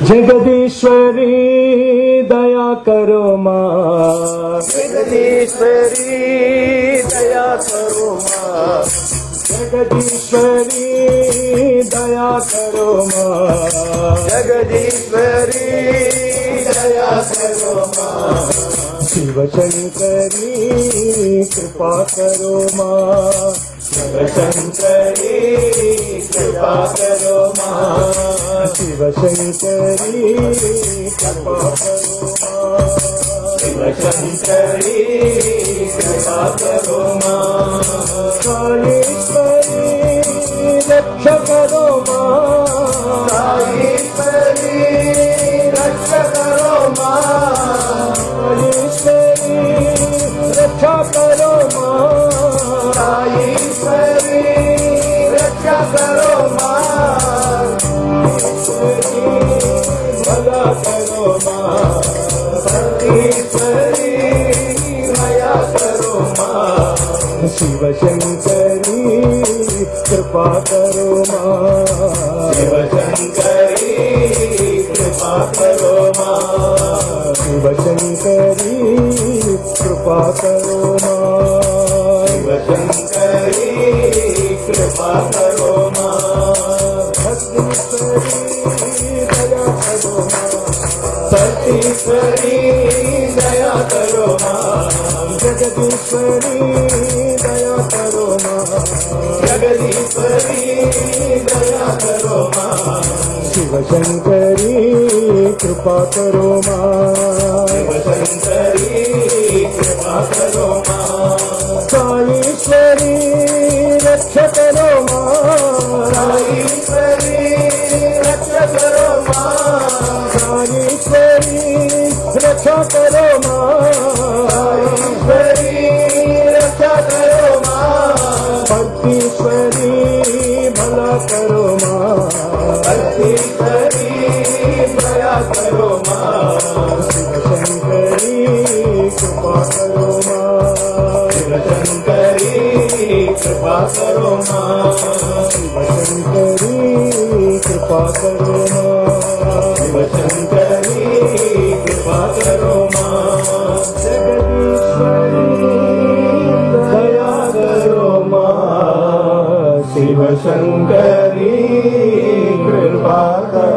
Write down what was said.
जगदीश्वरी दया करो माँ, जगदीश्वरी दया करो माँ, जगदीश्वरी दया करो माँ, जगदीश्वरी दया करो माँ, शिव शंकरी कृपा करो माँ, शिव शंकरी कृपा करो माँ, शिव शंकरी कृपा करो माँ, शिव शंकरी कृपा करो माँ, कालीश्वरी रक्षा करो माँ, कालीश्वरी रक्षा करो माँ, कालीश्वरी रक्षा करो माँ, कालीश्वरी रक्षा करो माँ, भला करो माँ, सर्वेश्वरी दया करो माँ, शिव शंकरी कृपा करो माँ, शिव शंकरी कृपा करो माँ, शिव शंकरी कृपा करो माँ, शिव शंकरी कृपा करो माँ, भक्तेश्वरी दया करो माँ, सर्वेश्वरी दया करो माँ, जगदीश्वरी दया करो माँ, जगदीश्वरी दया करो माँ, शिव शंकरी कृपा करो माँ, शिव शंकरी कृपा करो माँ, कालीश्वरी रक्षा करो माँ, कालीश्वरी रक्षा करो माँ, कालीश्वरी रक्षा करो माँ, कालीश्वरी रक्षा करो माँ, भक्तीश्वरी भला करो माँ, भक्तीश्वरी दया करो माँ, शिव शंकरी कृपा करो माँ, शिव शंकरी कृपा करो माँ, शिव शंकरी कृपा करो माँ, शिव शंकरी कृपा करो माँ, जगदीश्वरी दया करो माँ, शिव शंकरी कृपा करो